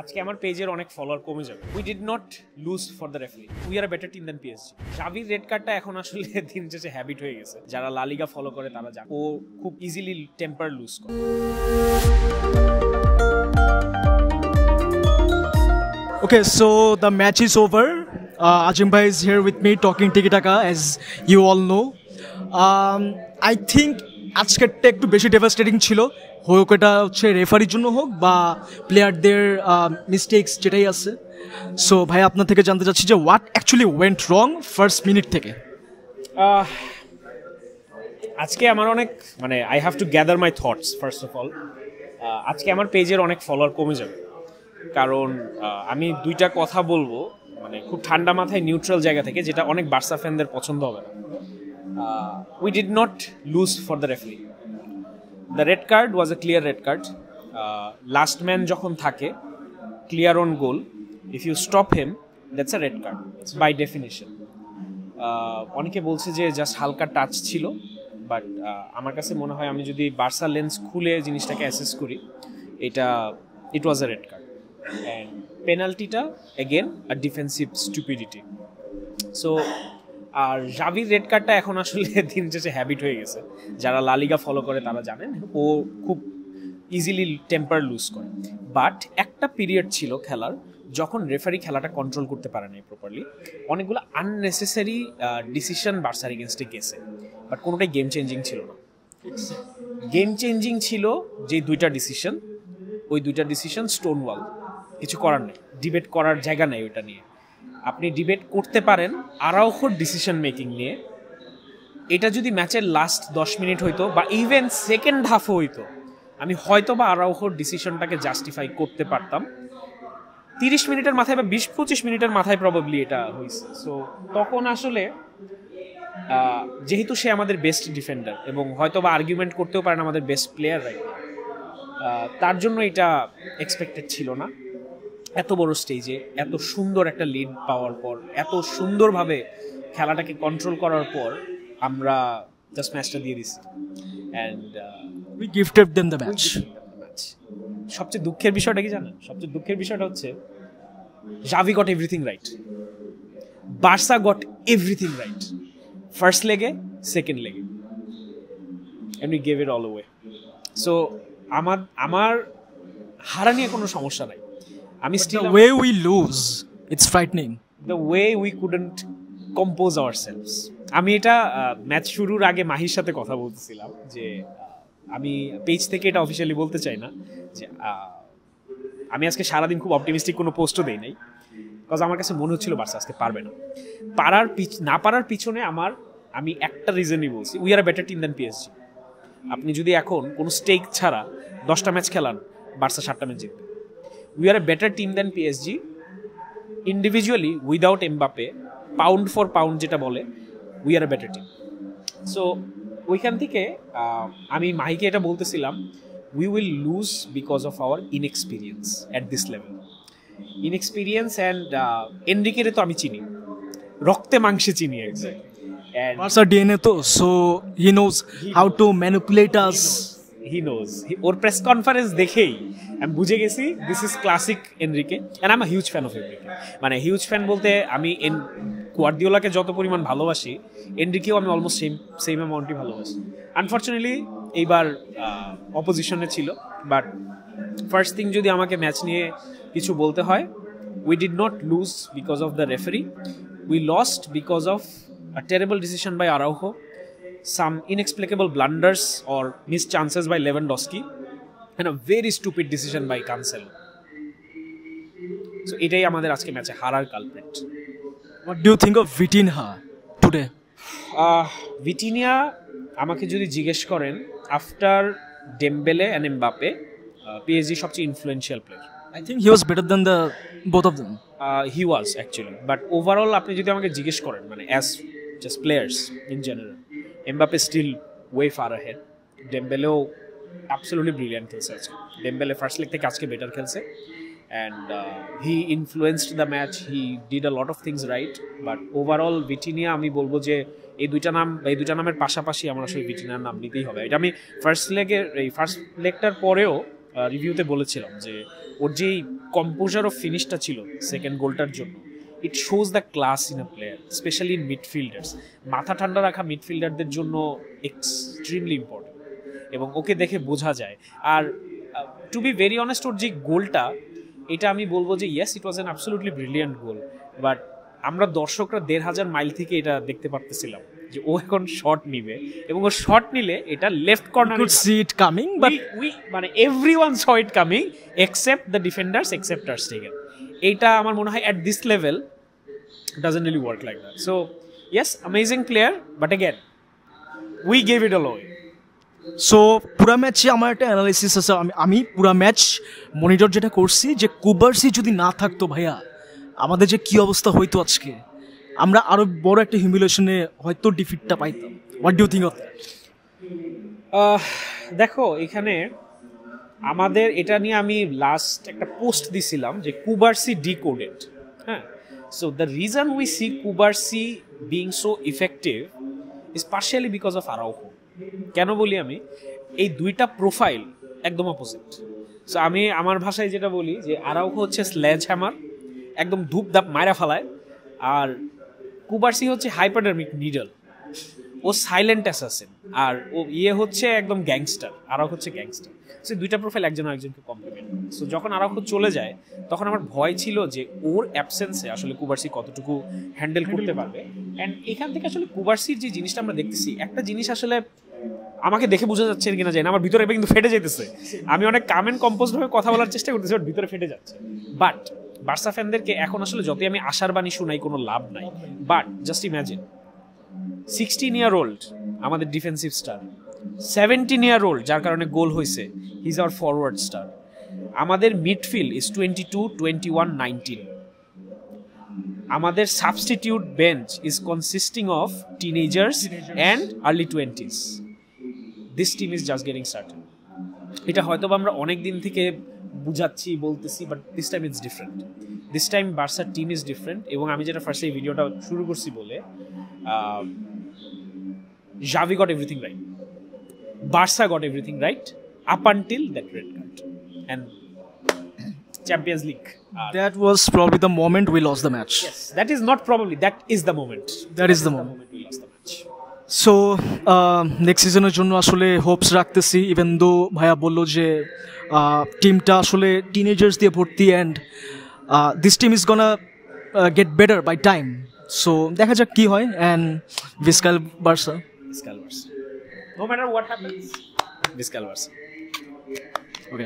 আজকে আমার পেজের অনেক ফলোয়ার কমে যাবে। We did not lose for the referee, we are better team than PSG. জাভির রেড কার্ডটা এখন আসলে দিন শেষে হ্যাবিট হয়ে গেছে। যারা লা লিগা ফলো করে তারা জানে ও খুব ইজিলি টেম্পার লুজ করে। Okay, so the match is over. Ajim bhai is here with me talking Tiki Taka, as you all know. I think আজকেরটা একটু বেশি ডেভাস্টেটিং ছিল, হোক এটা হচ্ছে রেফারির জন্য হোক বা প্লেয়ারদের মিস্টেক্স যেটাই আছে। সো ভাই আপনার থেকে জানতে চাচ্ছি যে what actually went wrong first minute থেকে। আজকে আমার অনেক I have to gather my thoughts first of all. আজকে আমার পেজের অনেক ফলোয়ার কমে যাবে, কারণ আমি দুইটা কথা বলবো খুব ঠান্ডা মাথায় নিউট্রাল জায়গা থেকে, যেটা অনেক বার্সা ফ্যানদের পছন্দ হবে না। We did not lose for the referee. The red card was a clear red card. Last man যখন থাকে clear on goal, if you stop him that's a red card by definition. অনেকে বলছে যে just হালকা touch ছিল, but আমার কাছে মনে হয় আমি যদি বার্সা লেন্স খুলে জিনিসটাকে অ্যাসেস করি, it was a red card. And পেনাল্টিটা again a defensive stupidity. So আর জাভির রেড কার্ডটা এখন আসলে দিন শেষে হ্যাবিট হয়ে গেছে। যারা লা লিগা ফলো করে তারা জানেন ও খুব ইজিলি টেম্পার লুজ করে। বাট একটা পিরিয়ড ছিল খেলার যখন রেফারি খেলাটা কন্ট্রোল করতে পারে নাই প্রপারলি। অনেকগুলো আননেসেসারি ডিসিশন বার্সার এগেনস্টে গেছে, বাট কোনোটাই গেম চেঞ্জিং ছিল না। গেম চেঞ্জিং ছিল যে দুইটা ডিসিশন, ওই দুইটা ডিসিশন স্টোন ওয়াল, কিছু করার নেই, ডিবেট করার জায়গা নেই ওইটা নিয়ে। আপনি ডিবেট করতে পারেন আরাউখোর ডিসিশন মেকিং নিয়ে। এটা যদি ম্যাচের লাস্ট 10 মিনিট হইতো বা ইভেন সেকেন্ড হাফও হইতো, আমি হয়তো বা আরাউখোর ডিসিশনটাকে জাস্টিফাই করতে পারতাম। 30 মিনিটের মাথায় বা 20-25 মিনিটের মাথায় প্রবাবলি এটা হয়েছে। সো তখন আসলে যেহেতু সে আমাদের বেস্ট ডিফেন্ডার এবং হয়তো বা আর্গুমেন্ট করতেও পারেন আমাদের বেস্ট প্লেয়ার, রাইট, তার জন্য এটা এক্সপেক্টেড ছিল না। এত বড় স্টেজে এত সুন্দর একটা লিড পাওয়ার পর, এত সুন্দরভাবে খেলাটাকে কন্ট্রোল করার পর আমরা জাস্ট ম্যাচটা দিয়ে দিছি। And we gifted them the match. সবচেয়ে দুঃখের বিষয়টা কি জানেন? সবচেয়ে দুঃখের বিষয়টা হচ্ছে Xavi got everything right, Barca got everything right, first লেগে, সেকেন্ড লেগে, and we gave it all away. So আমার হারা নিয়ে কোনো সমস্যা নাই। আমি the way we lose, it's frightening. The way we couldn't compose ourselves. আমি এটা ম্যাচ শুরুর আগে মাহির সাথে কথা বলতেছিলাম যে আমি পেজ থেকে এটা অফিসিয়ালি বলতে চাই না যে আমি আজকে সারাদিন খুব অপটিমিস্টিক কোনো পোস্টও দেই নাই, বিকজ আমার কাছে মনে হচ্ছিল বার্সা আজকে পারবে না। না পারার পিছনে আমি একটা রিজনই বলছি, we are a better team than PSG. আপনি যদি এখন কোনো স্টেক ছাড়া 10টা ম্যাচ খেলান, বার্সা 7টা ম্যাচ জিতবে। We are a better team than PSG. Individually, without Mbappe, pound for pound যেটা বলে, we are a better team. So, ওইখান থেকে আমি মাহিকে এটা বলতেছিলাম, we will lose because of our inexperience at this level. Inexperience and এনরিকেরে তো আমি চিনি, রক্তে মাংসে চিনি একদম। And Barca DNA তো, so he knows how to manipulate us. He knows. Or press conference দেখেই আমি বুঝে গেছি this is classic Enrique, and I am a huge fan of Enrique. Huge fan বলতে আমি গুয়ার্দিওলাকে যত পরিমাণ ভালোবাসি, এনরিকেও আমি অলমোস্ট সেম অ্যামাউন্টই ভালোবাসি। আনফর্চুনেটলি এইবার অপোজিশনে ছিল, বাট ফার্স্ট থিং যদি আমাকে ম্যাচ নিয়ে কিছু বলতে হয়, we did not lose because of the referee, we lost because of a terrible decision by Araujo, some inexplicable blunders or missed chances by Lewandowski, and a very stupid decision by Cancelo. So এটাই আমাদের আজকে ম্যাচে হারার culprit. What do you think of Vitinha today? Vitinha আমাকে যদি জিজ্ঞেস করেন, after Dembele and Mbappe PSG সবচেয়ে influential player. I think he was better than the both of them. He was actually, but overall আপনি যদি আমাকে জিজ্ঞেস করেন as just players in general, Mbappe still way far ahead. Dembeleও absolutely brilliant খেলছে আজকে। Dembele first leg থেকে আজকে better খেলছে, and he influenced the match, he did a lot of things right, but overall Vitinha আমি বলবো যে এই দুইটা নামের পাশাপাশি আমার আসলে ভিটিনিয়ার নাম নিতেই হবে। এটা আমি ফার্স্ট লেগটার পরেও রিভিউতে বলেছিলাম যে ওর যেই কম্পোজার অফ ফিনিশটা ছিল সেকেন্ড গোলটার জন্য, it shows the class in a player, specially in midfielders. মাথা ঠান্ডা রাখা মিডফিল্ডারদের জন্য এক্সট্রিমলি ইম্পর্টেন্ট, এবং ওকে দেখে বোঝা যায়। আর টু বি ভেরি অনেস্ট, ওর যে গোলটা, এটা আমি বলবো যে yes, it was an absolutely brilliant goal, but আমরা দর্শকরা 1,500 মাইল থেকে এটা দেখতে পারতেছিলাম যে ও এখন শট নিবে, এবং ও শট নিলে এটা left corner, could see it coming, but we মানে everyone saw it coming except the defenders, except Ter Stegen. এইটা আমার মনে হয় at this level doesn't really work like that. So yes, amazing player, but again we gave it all away. So পুরা ম্যাচে আমার একটা analysis আছে, আমি পুরা ম্যাচ মনিটর যেটা করছি, যে কুবার্সি যদি না থাকতো ভাইয়া, আমাদের যে কি অবস্থা হইতো আজকে, আমরা আরো বড় একটা হিউমিলেশনে হয়তো ডিফিটটা পাইতাম। What do think of that? দেখো, এখানে আমাদের এটা নিয়ে আমি লাস্ট একটা পোস্ট দিছিলাম যে কুবার্সি ডিকোডেড। হ্যাঁ, so the reason we see Cubarsi being so effective is partially because of Araujo. কেন বলি আমি, এই দুইটা প্রোফাইল একদম অপোজিট। সো আমি আমার ভাষায় যেটা বলি যে আরাউখো হচ্ছে স্ল্যাজ হ্যামার, একদম ধূপ ধাপ মায়েরা ফালায়, আর কুবার্সি হচ্ছে হাইপারডার্মিক নিডল, ও সাইলেন্ট অ্যাসাসিন, আর ও হচ্ছে একদম গ্যাংস্টার, আরাউখো হচ্ছে গ্যাংস্টার। সো দুইটা প্রোফাইল একজন আরেকজনকে কমপ্লিমেন্ট। সো যখন আরাউখো চলে যায় তখন আমার ভয় ছিল যে ওর অ্যাবসেন্সে আসলে কুবার্সি কতটুকু হ্যান্ডেল করতে পারবে। অ্যান্ড এখান থেকে আসলে কুবার্সির যে জিনিসটা আমরা দেখতেছি, একটা জিনিস আসলে আমাকে দেখে বোঝা যাচ্ছে কিনা যায় না, আমার ভিতরে কিন্তু ফেটে যেতেছে। আমি অনেক কাম অ্যান্ড কম্পোজভাবে কথা বলার চেষ্টা করতেছি, বাট ভিতরে ফেটে যাচ্ছে। বাট বার্সা ফ্যানদেরকে এখন আসলে যতই আমি আশার বাণী শোনাই কোনো লাভ নাই। বাট জাস্ট ইম্যাজিন 16-year-old আমাদের ডিফেন্সিভ স্টার, 17-year-old যার কারণে গোল হয়েছে, he is our forward star. আমাদের মিডফিল্ড ইজ 22, 21, 19। আমাদের substitute bench is consisting of teenagers and early 20s। This team is just getting started. এটা হয়তো আমরা অনেক দিন থেকে বুঝাচ্ছি, বলতেছি, but this time it's different. This time বার্সার টিম ইজ ডিফারেন্ট। এবং আমি যেটা ফার্স্টে এই ভিডিওটা শুরু করছি বলে, Xavi got everything right. Barca got everything right up until that red card and Champions League. That was probably the moment we lost the match. Yes, that is not probably, that is the moment. That is the moment we lost the match. So next সিজনের জন্য আসলে Hopes রাখতেছি, even though ভাইয়া বললো যে টিমটা আসলে teenagers দিয়ে ভর্তি, and this team is gonna get better by time. So দেখা যাক কি হয়, and visca el Barca, Viscal Barca. No matter what happens, Viscal Barca. Okay.